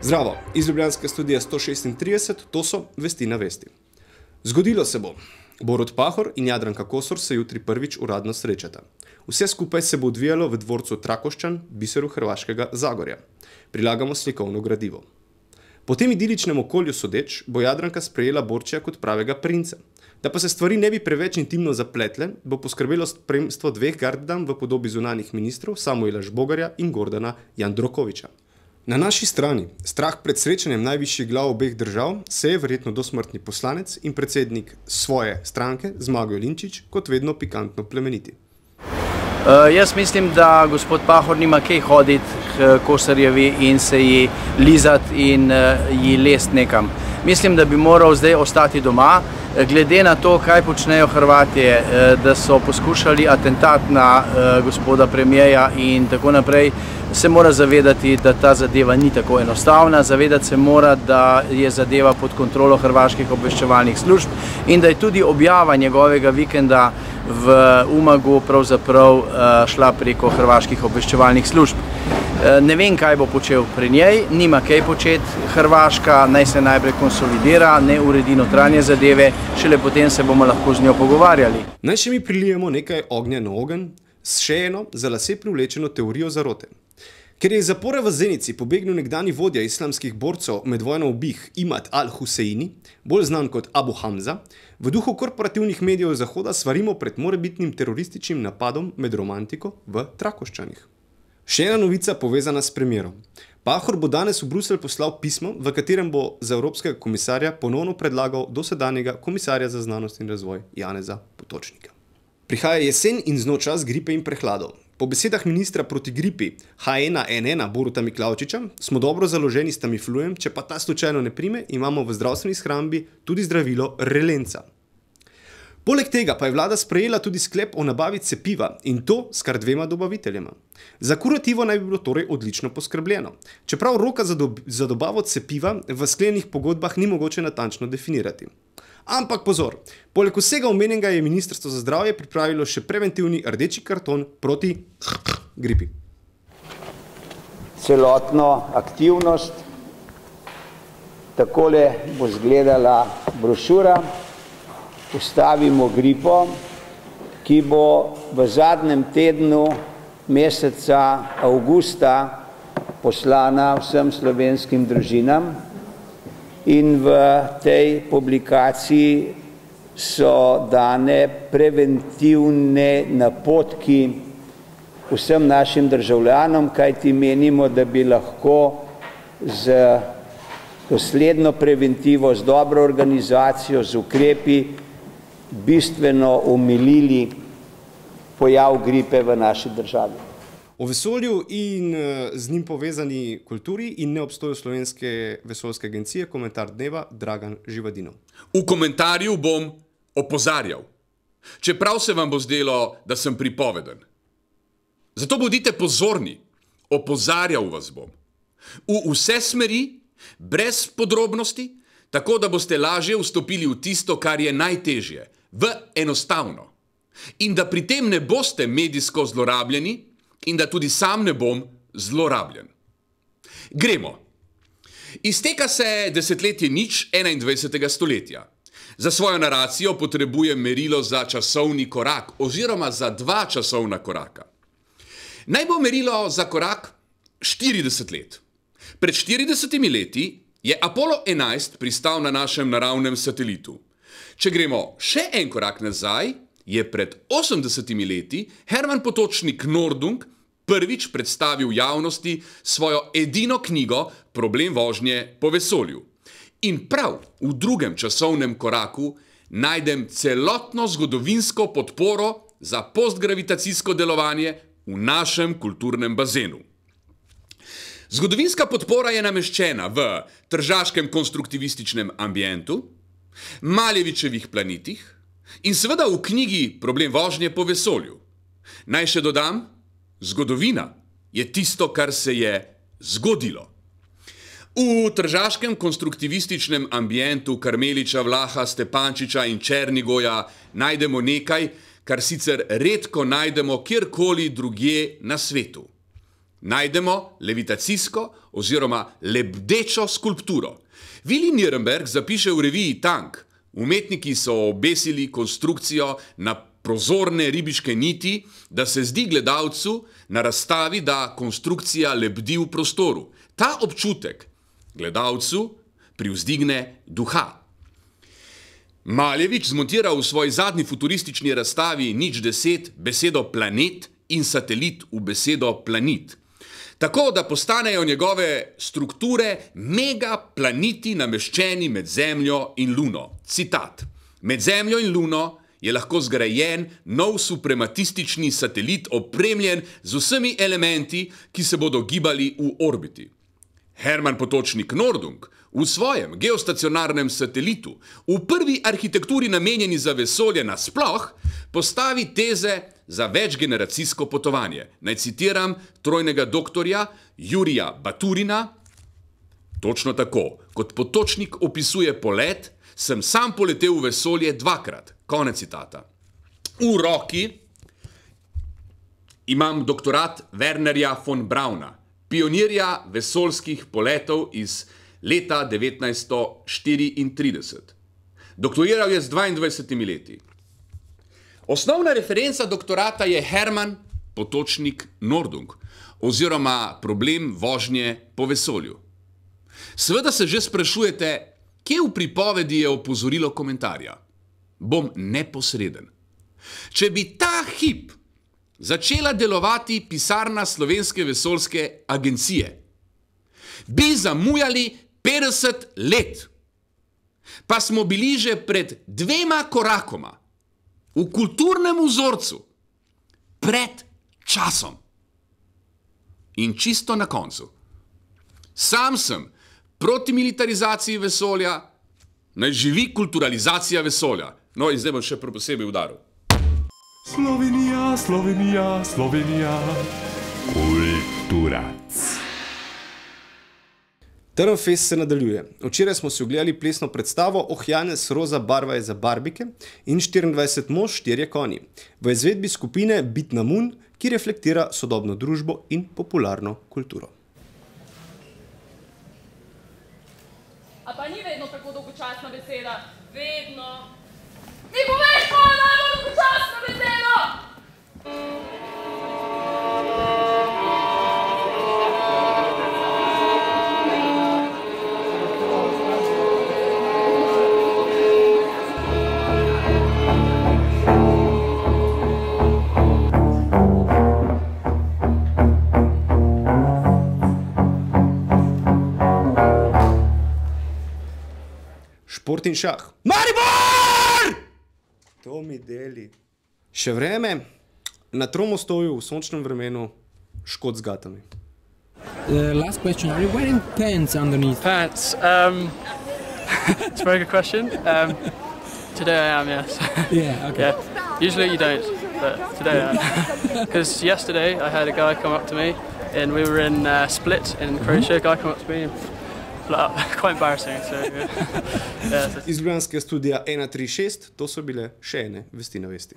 Zdravo, iz Ljubljanske studija 136, to so Vesti na vesti. Zgodilo se bo. Borut Pahor in Jadranka Kosor se jutri prvič uradno srečata. Vse skupaj se bo odvijalo v dvorcu Trakošćan, biseru hrvaškega Zagorja. Prilagamo slikovno gradivo. Po tem idiličnem okolju sodeč bo Jadranka sprejela Borčija kot pravega princa. Da pa se stvari ne bi preveč intimno zapletle, bo poskrbelo spremstvo dveh gardam v podobi zunanjih ministrov Samuela Žbogarja in Gordana Jandrokovića. Na naši strani strah pred srečanjem najvišjih glav obeh držav se je verjetno dosmrtni poslanec in predsednik svoje stranke Zmago Jelinčič kot vedno pikantno plemeniti. Jaz mislim, da gospod Pahor nima kaj hoditi k Kosorjevi in se ji lizati in ji lest nekam. Mislim, da bi moral zdaj ostati doma. Glede na to, kaj počnejo Hrvatje, da so poskušali atentat na gospoda premijeja in tako naprej, se mora zavedati, da ta zadeva ni tako enostavna. Zavedati se mora, da je zadeva pod kontrolo hrvaških obveščevalnih služb in da je tudi objava njegovega vikenda v Umagu pravzaprav šla preko hrvaških obveščevalnih služb. Ne vem, kaj bo počel pri njej, nima kaj početi. Hrvaška naj se najprej konsolidira, ne uredi notranje zadeve, šele potem se bomo lahko z njo pogovarjali. Naj še mi prilijemo nekaj ognja na ogenj s še eno za lase privlečeno teorijo zarote. Ker je iz zapora v Zenici pobegnil nekdanji vodja islamskih borcev med vojno ubih Imad al-Huseini, bolj znan kot Abu Hamza, v duhu korporativnih medijev Zahoda svarimo pred morebitnim terorističnim napadom med romantiko v Trakošćanih. Še ena novica povezana s premijerom. Pahor bo danes v Bruselj poslal pismo, v katerem bo za evropskega komisarja ponovno predlagal dosedanjega komisarja za znanost in razvoj Janeza Potočnika. Prihaja jesen in z njo čas gripe in prehladov. Po besedah ministra proti gripi H1N1 Boruta Miklavčiča smo dobro založeni s Tamiflujem, če pa ta slučajno ne prime, imamo v zdravstveni shrambi tudi zdravilo Relenca. Poleg tega pa je vlada sprejela tudi sklep o nabavi cepiva in to s kar dvema dobaviteljema. Za kurativo naj bi bilo torej odlično poskrbljeno. Čeprav roka za dobavo cepiva v sklenjenih pogodbah ni mogoče natančno definirati. Ampak pozor, poleg vsega omenjenega je Ministrstvo za zdravje pripravilo še preventivni rdeči karton proti gripi. Celotno aktivnost, takole bo izgledala brošura Ustavimo gripo, ki bo v zadnjem tednu meseca avgusta poslana vsem slovenskim družinam. In v tej publikaciji so dane preventivne napotki vsem našim državljanom, kajti menimo, da bi lahko z dosledno preventivo, z dobro organizacijo, z ukrepi bistveno omilili pojav gripe v naši državi. O vesolju in z njim povezani kulturi in neobstoju Slovenske vesoljske agencije komentar dneva Dragan Živadinov. V komentarju bom opozarjal, čeprav se vam bo zdelo, da sem pripoveden. Zato bodite pozorni, opozarjal vas bom. V vse smeri, brez podrobnosti, tako da boste lažje vstopili v tisto, kar je najtežje, v enostavno. In da pri tem ne boste medijsko zlorabljeni, in da tudi sam ne bom zlorabljen. Gremo. Izteka se desetletje nič 21. stoletja. Za svojo naracijo potrebujem merilo za časovni korak oziroma za dva časovna koraka. Naj bo merilo za korak 40 let. Pred 40 leti je Apollo 11 pristal na našem naravnem satelitu. Če gremo še en korak nazaj, je pred 80 leti Herman Potočnik Nordung prvič predstavil javnosti svojo edino knjigo Problem vožnje po vesolju. In prav v drugem časovnem koraku najdem celotno zgodovinsko podporo za postgravitacijsko delovanje v našem kulturnem bazenu. Zgodovinska podpora je nameščena v tržaškem konstruktivističnem ambientu, Maljevičevih planetih in seveda v knjigi Problem vožnje po vesolju. Naj še dodam, zgodovina je tisto, kar se je zgodilo. V tržaškem konstruktivističnem ambientu Karmeliča, Vlaha, Stepančiča in Černigoja najdemo nekaj, kar sicer redko najdemo kjerkoli drugje na svetu. najdemo levitacijsko oziroma lebdečo skulpturo. Willi Nierenberg zapiše v reviji Tank: umetniki so obesili konstrukcijo na prozorne ribiške niti, da se zdi gledalcu na razstavi, da konstrukcija lebdi v prostoru. Ta občutek gledalcu privzdigne duha. Maljevič zmontira v svoji zadnji futuristični razstavi 010 besedo planet in satelit v besedo planet. Tako, da postanejo njegove strukture megaplaneti nameščeni med Zemljo in Luno. Citat: med Zemljo in Luno je lahko zgrajen nov suprematistični satelit, opremljen z vsemi elementi, ki se bodo gibali v orbiti. Hermann Potočnik Nordung v svojem geostacionarnem satelitu, v prvi arhitekturi namenjeni za vesolje nasploh, postavi teze za večgeneracijsko potovanje. Naj citiram trojnega doktorja Jurija Baturina: točno tako, kot Potočnik opisuje polet, sem sam poletel v vesolje dvakrat. Konec citata. V roki imam doktorat Wernerja von Brauna, pionirja vesoljskih poletov iz leta 1934. Doktoriral je z 22 leti. Osnovna referenca doktorata je Hermann Potočnik Nordung oziroma problem vožnje po vesolju. Seveda se že sprašujete, kje v pripovedi je opozorilo komentarja. Bom neposreden. Če bi ta hip začela delovati pisarna Slovenske vesoljske agencije, bi zamujali 50 let. Pa smo bili že pred 2 korakoma v kulturnem vzorcu pred časom. In čisto na koncu. Sam sem proti militarizaciji vesolja, naj živi kulturalizacija vesolja. No in zdaj bom še posebej udaril. Slovenija, Slovenija, Slovenija, kulturac. Trnfest se nadaljuje. Včeraj smo si ogledali plesno predstavo Oh Janez, roza barva je za barbike in 24 mož, 4 konji. V izvedbi skupine Bit na Mun, ki reflektira sodobno družbo in popularno kulturo. A pa ni vedno tako dolgočasna beseda? Vedno. Ti poveš, ko je najbolj dolgočasna beseda! Šport in šah. Maribor! To mi deli. Še vreme, na Tromostovju v sončnem vremenu, Škot z gatami. Last question, are you wearing pants underneath? Pants? It's a very good question. Today I am, yes. Yeah, okay. Yeah. Usually you don't, but today I am. Because yesterday I had a guy come up to me and we were in Split in Croatia. A guy come up to me and quite embarrassing. So, yeah. Iz ljubljanskega studia 136, to so bile še ene vesti na vesti.